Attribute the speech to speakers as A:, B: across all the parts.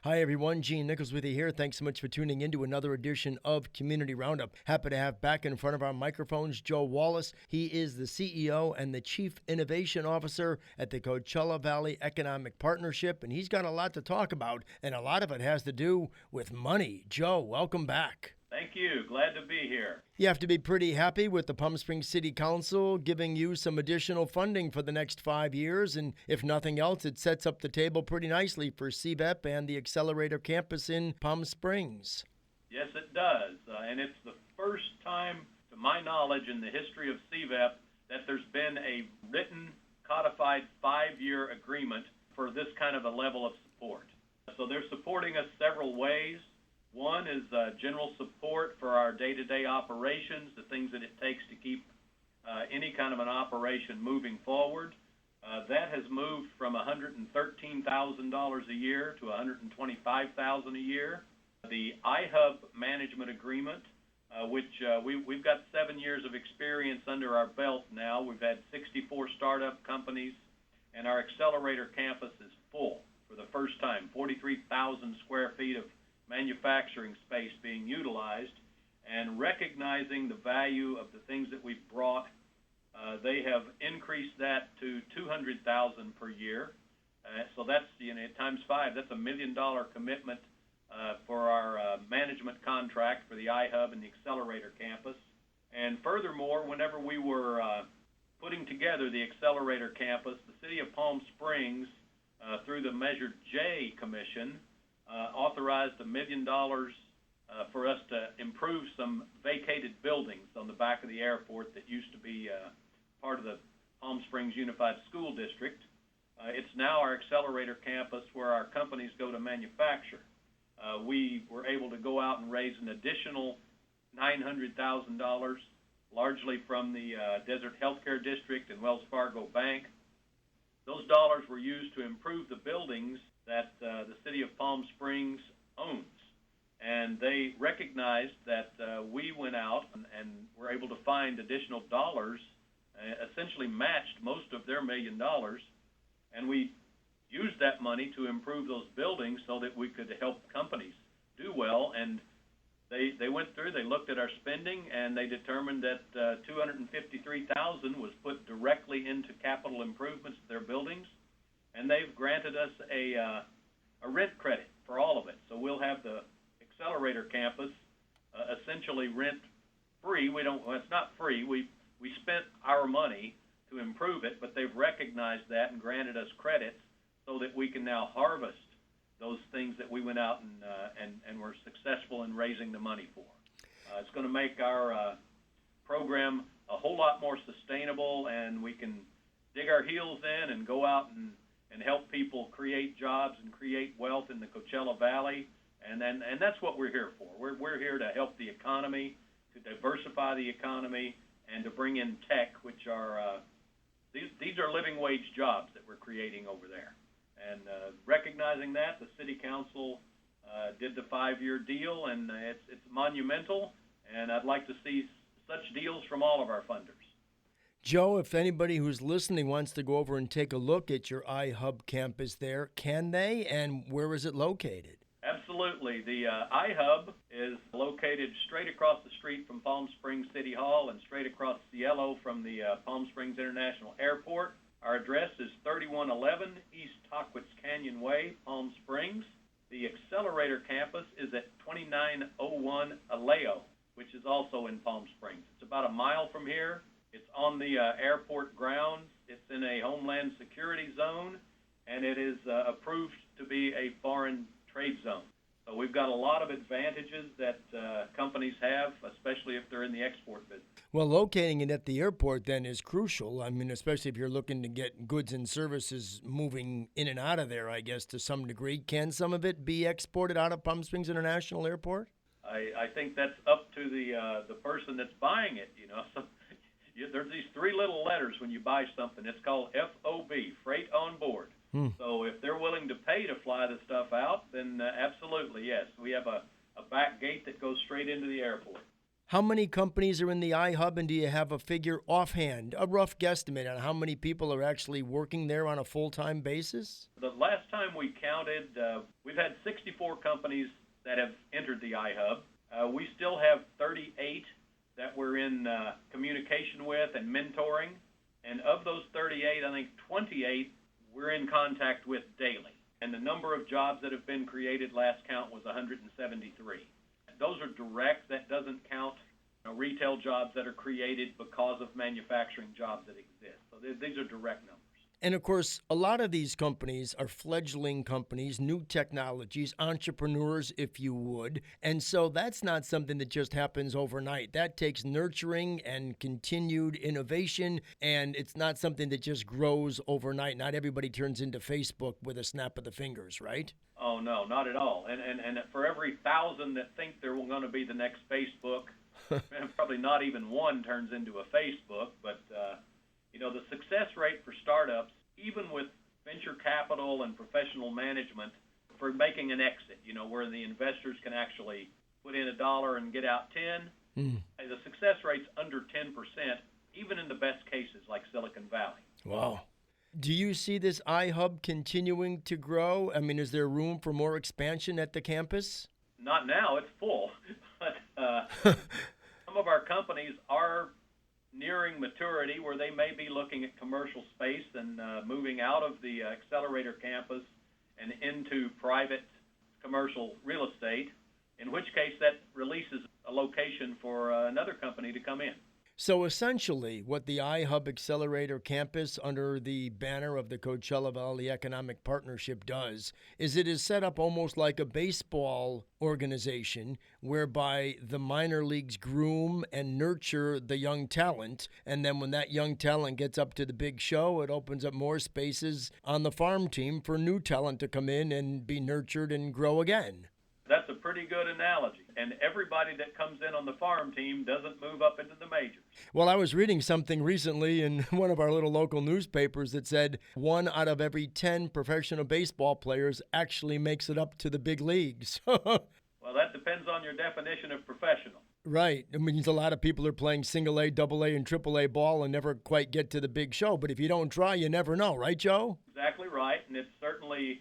A: Hi, everyone. Gene Nichols with you here. Thanks so much for tuning in to another edition of Community Roundup. Happy to have back in front of our microphones Joe Wallace. He is the CEO and the Chief Innovation Officer at the Coachella Valley Economic Partnership, and he's got a lot to talk about, and a lot of it has to do with money. Joe, welcome back.
B: Thank you. Glad to be here.
A: You have to be pretty happy with the Palm Springs City Council giving you some additional funding for the next 5 years. And if nothing else, it sets up the table pretty nicely for CVEP and the Accelerator campus in Palm Springs.
B: Yes, it does. And it's the first time, to my knowledge, in the history of CVEP that there's been a written, codified 5-year agreement for this kind of a level of support. So they're supporting us several ways. One is general support for our day-to-day operations, the things that it takes to keep any kind of an operation moving forward. That has moved from $113,000 a year to $125,000 a year. The iHub management agreement, which we've got 7 years of experience under our belt now. We've had 64 startup companies, and our accelerator campus is full for the first time, 43,000 square feet of manufacturing space being utilized, and recognizing the value of the things that we've brought, they have increased that to $200,000 per year. So that's times 5. That's $1 million commitment for our management contract for the iHub and the Accelerator campus. And furthermore, whenever we were putting together the Accelerator campus, the City of Palm Springs, through the Measure J Commission, authorized $1 million for us to improve some vacated buildings on the back of the airport that used to be part of the Palm Springs Unified School District. It's now our Accelerator campus where our companies go to manufacture. We were able to go out and raise an additional $900,000, largely from the Desert Healthcare District and Wells Fargo Bank. Those dollars were used to improve the buildings that the City of Palm Springs owns. And they recognized that we went out and were able to find additional dollars, essentially matched most of their $1 million, and we used that money to improve those buildings so that we could help companies do well. And they went through, they looked at our spending, and they determined that $253,000 was put directly into capital improvements to their buildings, and they've granted us a rent credit for all of it. So we'll have the Accelerator campus essentially rent free. It's not free. We spent our money to improve it, but they've recognized that and granted us credits so that we can now harvest those things that we went out and were successful in raising the money for. It's going to make our program a whole lot more sustainable, and we can dig our heels in and go out and help people create jobs and create wealth in the Coachella Valley, and that's what we're here for. We're here to help the economy, to diversify the economy, and to bring in tech, which are these are living wage jobs that we're creating over there. And recognizing that, the City Council did the 5-year deal, and it's monumental, and I'd like to see such deals from all of our funders.
A: Joe, if anybody who's listening wants to go over and take a look at your iHub campus there, can they, and where is it located?
B: Absolutely. The iHub is located straight across the street from Palm Springs City Hall and straight across Cielo from the Palm Springs International Airport. Our address is 3111 East Tockwitz Canyon Way, Palm Springs. The Accelerator campus is at 2901 Aleo, which is also in Palm Springs. It's about a mile from here. It's on the airport grounds. It's in a Homeland Security zone, and it is approved to be a foreign trade zone. So we've got a lot of advantages that companies have, especially if they're in the export business.
A: Well, locating it at the airport then is crucial. I mean, especially if you're looking to get goods and services moving in and out of there, I guess, to some degree. Can some of it be exported out of Palm Springs International Airport?
B: I think that's up to the person that's buying it, So there's these 3 little letters when you buy something. It's called FOB, Freight on Board. So if they're willing to pay to fly the stuff out, then absolutely, yes. We have a back gate that goes straight into the airport.
A: How many companies are in the iHub, and do you have a figure offhand, a rough guesstimate on how many people are actually working there on a full-time basis?
B: The last time we counted, we've had 64 companies that have entered the iHub. We still have 38 that we're in communication with and mentoring. And of those 38, I think 28 we're in contact with daily. And the number of jobs that have been created last count was 173. Those are direct. That doesn't count retail jobs that are created because of manufacturing jobs that exist. So these are direct numbers.
A: And of course, a lot of these companies are fledgling companies, new technologies, entrepreneurs, if you would. And so that's not something that just happens overnight. That takes nurturing and continued innovation, and it's not something that just grows overnight. Not everybody turns into Facebook with a snap of the fingers, right?
B: Oh, no, not at all. And for every 1,000 that think they're going to be the next Facebook, probably not even one turns into a Facebook, but the success rate for startups, even with venture capital and professional management, for making an exit, where the investors can actually put in $1 and get out 10, the success rate's under 10%, even in the best cases like Silicon Valley.
A: Wow. Do you see this iHub continuing to grow? I mean, is there room for more expansion at the campus?
B: Not now, it's full. But some of our companies are nearing maturity where they may be looking at commercial space and moving out of the accelerator campus and into private commercial real estate, in which case that releases a location for another company to come in.
A: So essentially, what the iHub Accelerator Campus under the banner of the Coachella Valley Economic Partnership does is it is set up almost like a baseball organization whereby the minor leagues groom and nurture the young talent. And then when that young talent gets up to the big show, it opens up more spaces on the farm team for new talent to come in and be nurtured and grow again.
B: That's a pretty good analogy. And everybody that comes in on the farm team doesn't move up into the majors.
A: Well, I was reading something recently in one of our little local newspapers that said 1 out of every 10 professional baseball players actually makes it up to the big leagues.
B: Well, that depends on your definition of professional.
A: Right. It means a lot of people are playing single A, double A, and triple A ball and never quite get to the big show. But if you don't try, you never know. Right, Joe?
B: Exactly right. And it's certainly,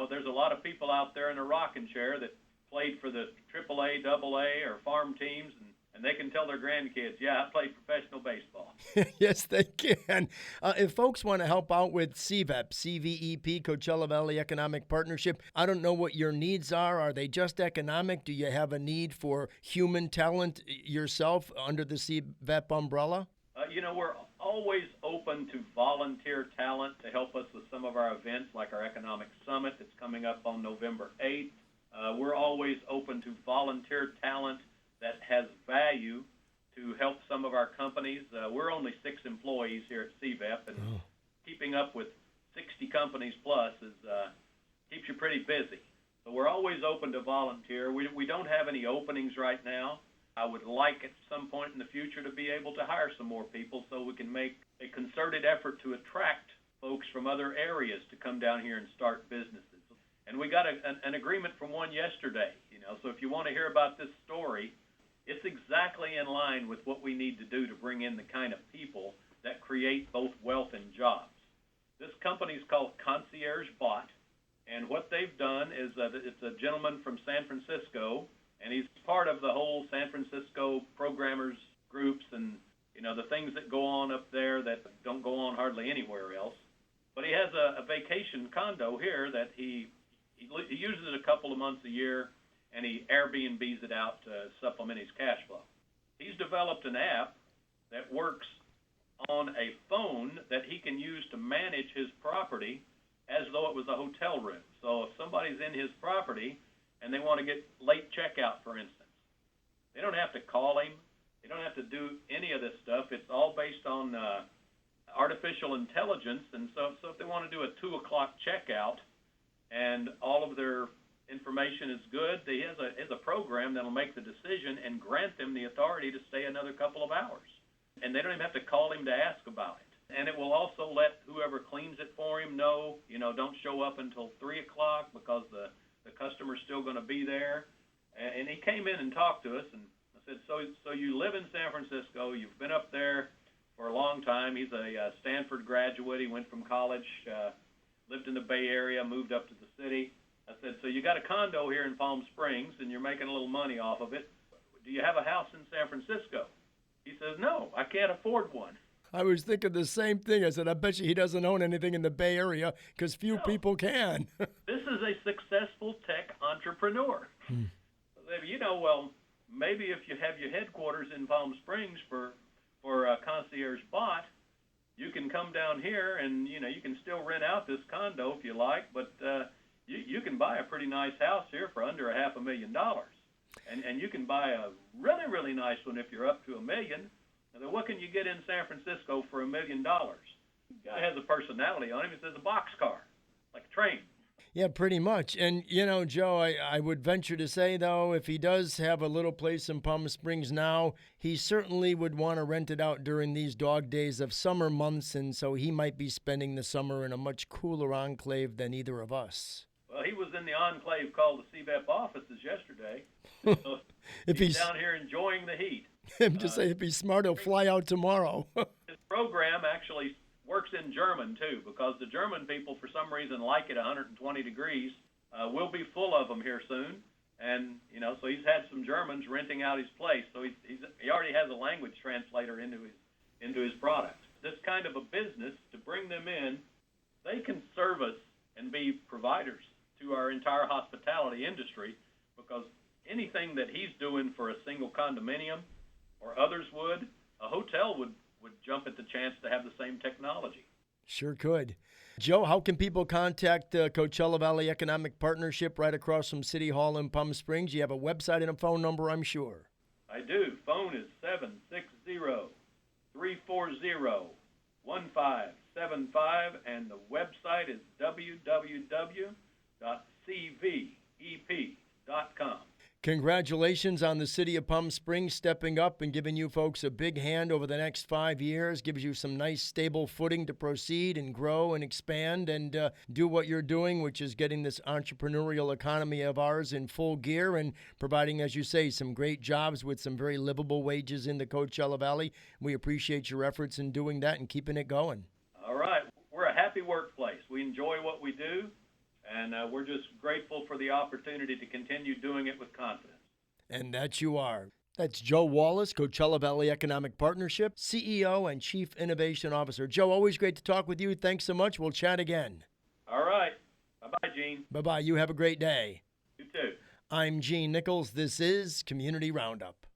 B: there's a lot of people out there in a rocking chair that played for the AAA, AA, or farm teams, and they can tell their grandkids, yeah, I played professional baseball.
A: Yes, they can. If folks want to help out with CVEP, CVEP, Coachella Valley Economic Partnership, I don't know what your needs are. Are they just economic? Do you have a need for human talent yourself under the CVEP umbrella?
B: We're always open to volunteer talent to help us with some of our events, like our Economic Summit that's coming up on November 8th. We're always open to volunteer talent that has value to help some of our companies. We're only 6 employees here at CVEP, and keeping up with 60 companies plus keeps you pretty busy. So we're always open to volunteer. We don't have any openings right now. I would like at some point in the future to be able to hire some more people so we can make a concerted effort to attract folks from other areas to come down here and start businesses. And we got an agreement from one yesterday, so if you want to hear about this story, it's exactly in line with what we need to do to bring in the kind of people that create both wealth and jobs. This company is called Concierge Bot, and what they've done is it's a gentleman from San Francisco, and he's part of the whole San Francisco programmers groups and, the things that go on up there that don't go on hardly anywhere else. But he has a vacation condo here that he uses it a couple of months a year, and he Airbnbs it out to supplement his cash flow. He's developed an app that works on a phone that he can use to manage his property as though it was a hotel room. So if somebody's in his property and they want to get late checkout, for instance, they don't have to call him. They don't have to do any of this stuff. It's all based on artificial intelligence. And so if they want to do a 2 o'clock checkout and all of their information is good, he has a program that'll make the decision and grant them the authority to stay another couple of hours. And they don't even have to call him to ask about it. And it will also let whoever cleans it for him know, don't show up until 3 o'clock because the customer's still going to be there. And he came in and talked to us, and I said, so you live in San Francisco. You've been up there for a long time. He's a Stanford graduate. He went from college, lived in the Bay Area, moved up to the city. I said, so you got a condo here in Palm Springs, and you're making a little money off of it. Do you have a house in San Francisco? He says, no, I can't afford one.
A: I was thinking the same thing. I said, I bet you he doesn't own anything in the Bay Area because few people can.
B: This is a successful tech entrepreneur. Well, maybe if you have your headquarters in Palm Springs for Concierge Bot, you can come down here and, you can still rent out this condo if you like, but you can buy a pretty nice house here for under $500,000. And you can buy a really, really nice one if you're up to $1 million. And then what can you get in San Francisco for $1 million? The guy has a personality on him. He says a boxcar, like a train.
A: Yeah, pretty much. And, Joe, I would venture to say, though, if he does have a little place in Palm Springs now, he certainly would want to rent it out during these dog days of summer months, and so he might be spending the summer in a much cooler enclave than either of us.
B: Well, he was in the enclave called the CVEP offices yesterday. So
A: if
B: he's down here enjoying the heat.
A: I'm just saying, if he's smart, he'll fly out tomorrow.
B: His program actually works in German, too, because the German people, for some reason, like it 120 degrees. We'll be full of them here soon. And, so he's had some Germans renting out his place. So he already has a language translator into his product. This kind of a business, to bring them in, they can service and be providers to our entire hospitality industry, because anything that he's doing for a single condominium or others would, a hotel would jump at the chance to have the same technology.
A: Sure could. Joe, how can people contact Coachella Valley Economic Partnership right across from City Hall in Palm Springs? You have a website and a phone number, I'm sure.
B: I do. Phone is 760-340-1575, and the website is www.cvep.com.
A: Congratulations on the city of Palm Springs stepping up and giving you folks a big hand over the next 5 years. Gives you some nice stable footing to proceed and grow and expand and do what you're doing, which is getting this entrepreneurial economy of ours in full gear and providing, as you say, some great jobs with some very livable wages in the Coachella Valley. We appreciate your efforts in doing that and keeping it going.
B: All right. We're a happy workplace. We enjoy what we do. And we're just grateful for the opportunity to continue doing it with confidence.
A: And that you are. That's Joe Wallace, Coachella Valley Economic Partnership, CEO and Chief Innovation Officer. Joe, always great to talk with you. Thanks so much. We'll chat again.
B: All right. Bye-bye, Gene.
A: Bye-bye. You have a great day.
B: You too.
A: I'm Gene Nichols. This is Community Roundup.